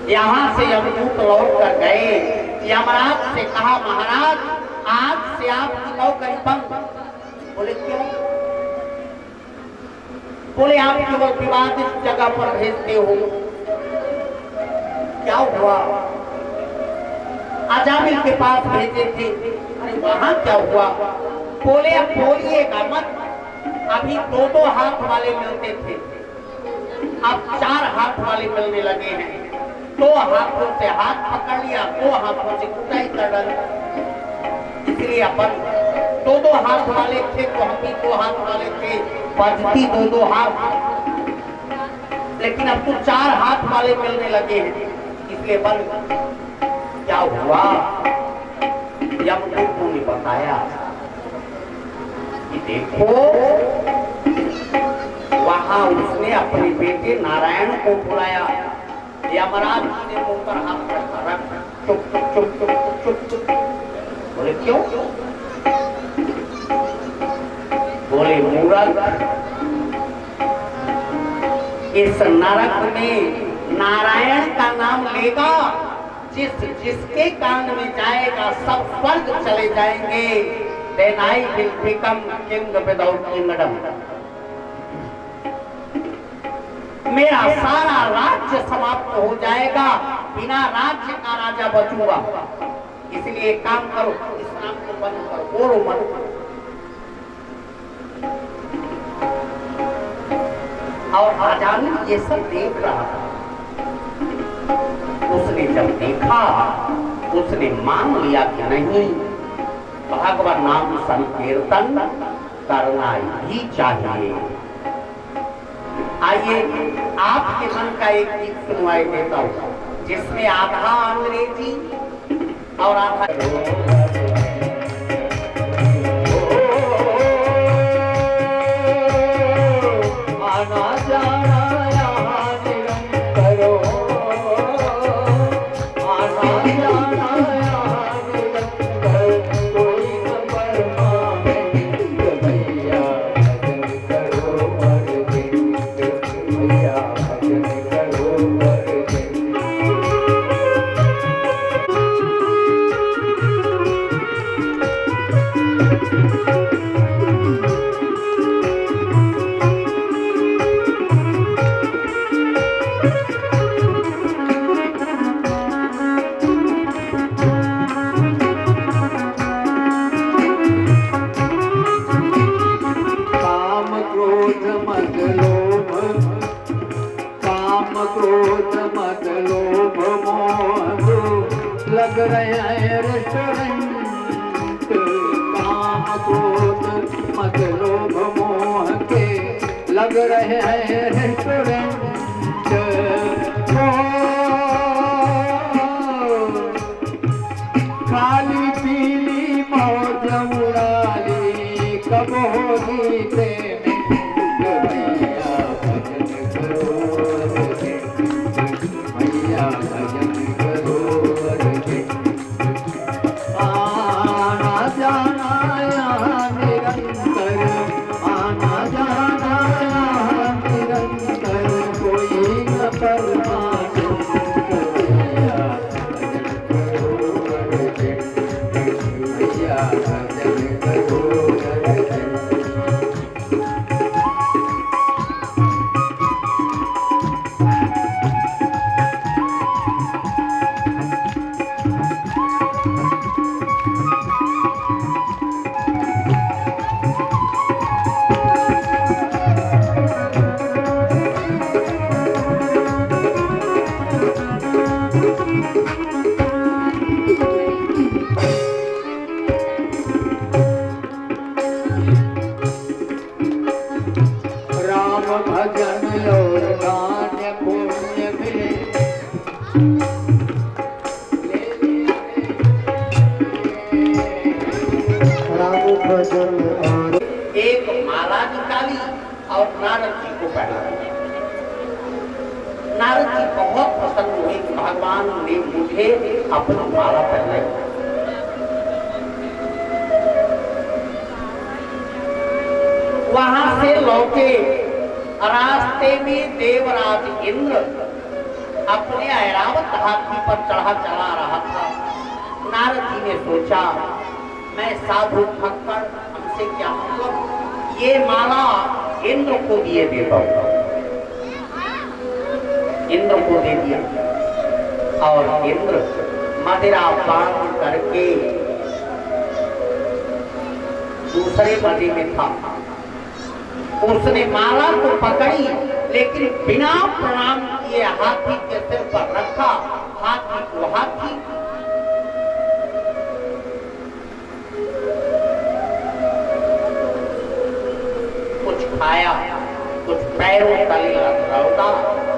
यहाँ से यमदूत लौट कर गए। यमराज से कहा, महाराज आज से आपकी नौकरी बंद। बोले क्यों? बोले आप केवल विवादित जगह पर भेजते हो। क्या हुआ? अजामिल के पास भेजे थे। अरे वहां क्या हुआ? बोले अब बोलिएगा मत। अभी 2-2 हाथ वाले मिलते थे, अब 4 हाथ वाले मिलने लगे हैं। 2 हाथों से हाथ पकड़ लिया, 2 हाथों से कुटाई कर डाली। इसलिए अपन 2-2 हाथ वाले थे तो हम भी 2 हाथ वाले थे, बजती 2-2 हाथ। लेकिन अब तो 4 हाथ वाले मिलने लगे हैं, इसलिए बंद। क्या हुआ? यमदूत ने बताया कि देखो वहां उसने अपने बेटे नारायण को बुलाया। यमराज ने मुंह पर हाथ रखा, चुप चुप चुप चुप चुप चुप। बोले क्यों? बोले मूर्ख, इस नरक में नारायण का नाम लेगा, जिसके कान में जाएगा सब स्वर्ग चले जाएंगे। Then I will become king without kingdom. मेरा सारा राज्य समाप्त हो जाएगा, बिना राज्य का राजा बचूंगा। इसलिए काम करो, इस नाम को बंद करो, बोलो मत। और अजामिल ये सब देख रहा था। उसने जब देखा, उसने मान लिया कि नहीं, भगवान नाम संकीर्तन करना ही चाहिए। आइए आपके मन का एक गीत सुनवाई देता हूँ, जिसमें आधा अंग्रेजी और आधा आना जाना यहाँ निरंतर आना जाना यहाँ निरंतर, कोई न परमानंद भैया भजन करो हर दिन, भैया भजन करो हर दिन। लग रहे हैं रेस्टोरेंट, काम क्रोध मद लोभ मोह के लग रहे हैं रेस्टोरेंट। खाली पीली मौज उड़ाली कब होगी प्रेम, भैया भजन करो भैया भजन करो। आना जाना यहाँ निरंतर, आना जाना यहाँ निरंतर, कोई न परमानंद भैया भजन करो हर दिन, भैया भजन करो हर दिन। भजन और दान पुण्य मिले, राम भजन और एक माला निकाली और नारद जी को पहनाई। नारद जी बहुत प्रसन्न हुए कि भगवान ने मुझे अपनी माला पहनाई। वहां से लौटे, रास्ते में देवराज इंद्र अपने ऐरावत हाथी पर चढ़ा चला रहा था। नारद जी ने सोचा, मैं साधु थककर हमसे क्या मतलब, ये माला इंद्र को दिए देता हूं। इंद्र को दे दिया और इंद्र मदिरा पान करके दूसरे मजे में था। उसने माला को पकड़ी, लेकिन बिना प्रणाम किए हाथी के सिर पर रखा। हाथी को हाथी, कुछ खाया, कुछ पैरों तले रौदा,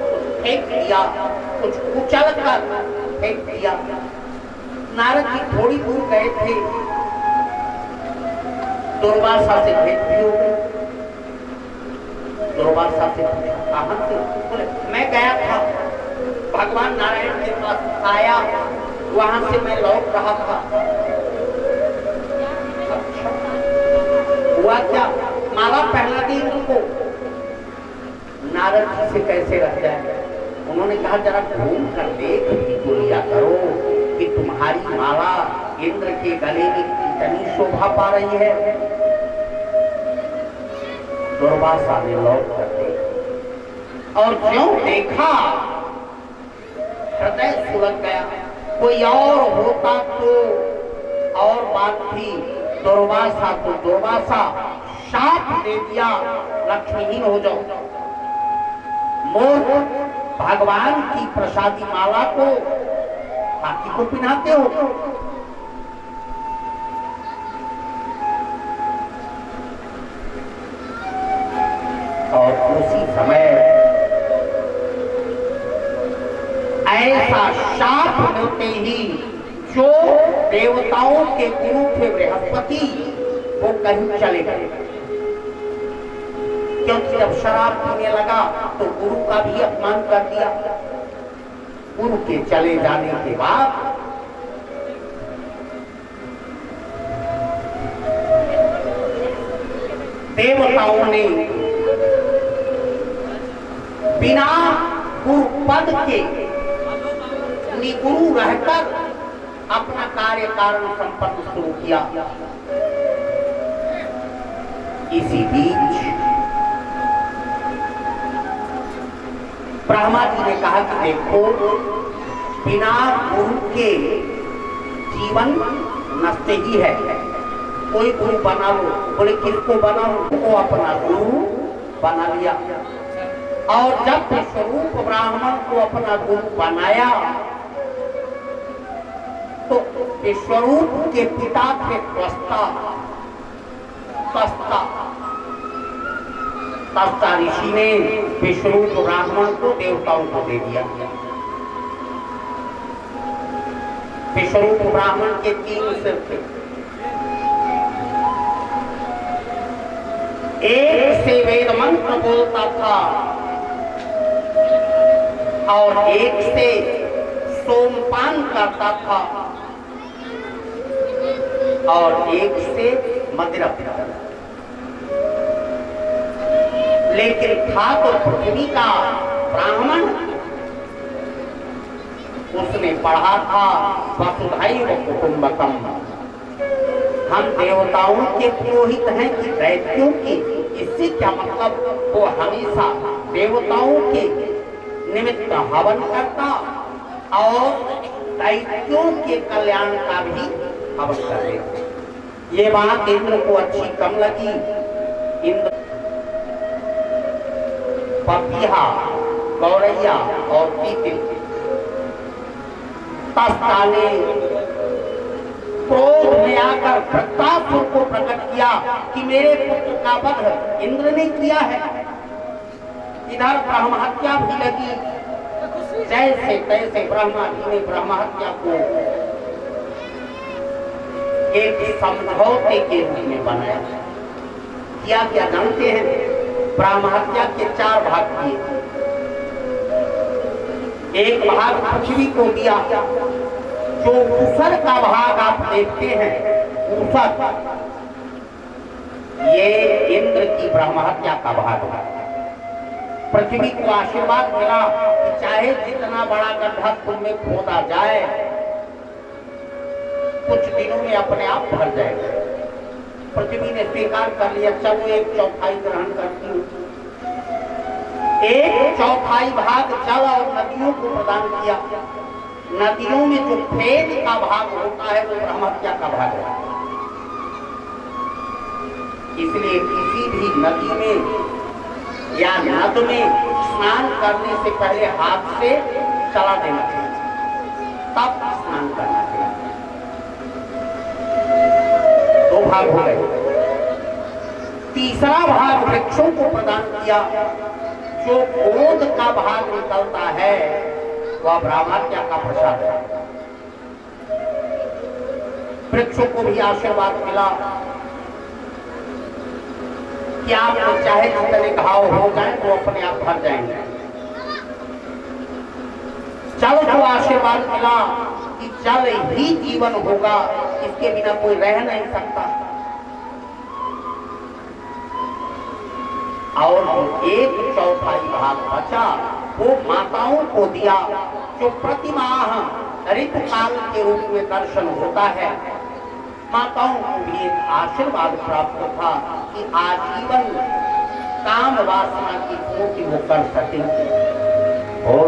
कुछ फेंक दिया, कुछ कुचल कर फेंक दिया। नारद जी थोड़ी दूर गए थे, दुर्वासा से भेंट भी हो गई। दुर्वासा से पूछा, कहां से? बोले, मैं गया था, भगवान नारायण के पास आया, वहां से मैं लौट रहा था। अच्छा, हुआ क्या? माला पहना दी उनको। नारद जी से कैसे रह जाए? उन्होंने कहा, जरा घूम कर देख भी तो लिया करो कि तुम्हारी माला इंद्र के गले में कितनी शोभा पा रही है। दुर्वासा ने लौट कर देखा और ज्यों देखा हृदय सुलग गया। कोई और होता तो और बात थी, दुर्वासा तो दुर्वासा, शाप दे दिया, लक्ष्मीहीन हो जाओ। मोर भगवान की प्रसादी माला को हाथी को पहनाते हो। और उसी समय ऐसा शाप मिलते ही जो देवताओं के गुरु थे बृहस्पति, वो कहीं चले गए। क्योंकि जब शराब पीने लगा तो गुरु का भी अपमान कर दिया। गुरु के चले जाने के बाद देवताओं ने बिना गुरु पद के निगुरु रहकर अपना कार्य कारण संपन्न शुरू किया। इसी बीच ब्रह्मा जी ने कहा कि देखो, बिना गुरु के जीवन नष्ट ही है, कोई गुरु बना लो। बोले, किसको बनाओ? को अपना गुरु बना लिया। और जब स्वरूप ब्राह्मण को अपना गुरु बनाया तो विश्वरूप के पिता थे तस्ता ऋषि ने विश्वरूप ब्राह्मण को देवताओं को दे दिया। विश्वरूप ब्राह्मण के 3 सिर थे। एक से वेद मंत्र बोलता था और एक से सोमपान करता था और एक से मदिरा पीता था। लेकिन था तो पृथ्वी का ब्राह्मण, उसने पढ़ा था वसुधैव कुटुंबकम, हम देवताओं के पुरोहित हैं कि दैत्यों के। इससे क्या मतलब? वो हमेशा देवताओं के निमित्त हवन करता और दैत्यों के कल्याण का भी हवन कर देता। ये बात इंद्र को अच्छी कम लगी। इंद्र पपीहा, गौरैया और तीतिल तस्ता ने क्रोध में आकर वृत्तासुर को प्रकट किया कि मेरे पुत्र का वध इंद्र ने किया है। इधर ब्रह्म हत्या भी लगी। जैसे तैसे ब्रह्मा जी ने ब्रह्म हत्या को एक समझौते के रूप में बनाया। क्या क्या जानते हैं? ब्रह्म हत्या के 4 भाग किए। एक भाग पृथ्वी को दिया, जो ऊसर का भाग आप देखते हैं, ऊसर, ये इंद्र की ब्रह्म हत्या का भाग है। पृथ्वी को आशीर्वाद मिला कि चाहे जितना बड़ा गड्ढा तुम में खोदा जाए कुछ दिनों में अपने आप भर जाएगा। पृथ्वी ने स्वीकार कर लिया, चलो 1/4 ग्रहण करती हूँ। 1/4 भाग जल और नदियों को प्रदान किया। नदियों में जो फेद का भाग होता है वो ब्रह्महत्या का भाग है। इसलिए किसी भी नदी में या नद में स्नान करने से पहले हाथ से चला देना चाहिए, तब स्नान करना चाहिए। 2 भाग हो गए। तीसरा भाग वृक्षों को प्रदान किया। जो गोद का भाग निकलता है वह ब्रह्महत्या का प्रसाद है। वृक्षों को भी आशीर्वाद मिला कि आप चाहे जितने घाव हो जाए वो अपने आप भर जाएंगे। जल को आशीर्वाद मिला कि जल ही जीवन होगा, इसके बिना कोई रह नहीं सकता। और 1/4 भाग बचा वो माताओं को दिया, जो प्रतिमाह ऋतुकाल के रूप में दर्शन होता है। माताओं को भी एक आशीर्वाद प्राप्त था कि आजीवन काम वासना की पूर्ति वो कर सकेंगे। और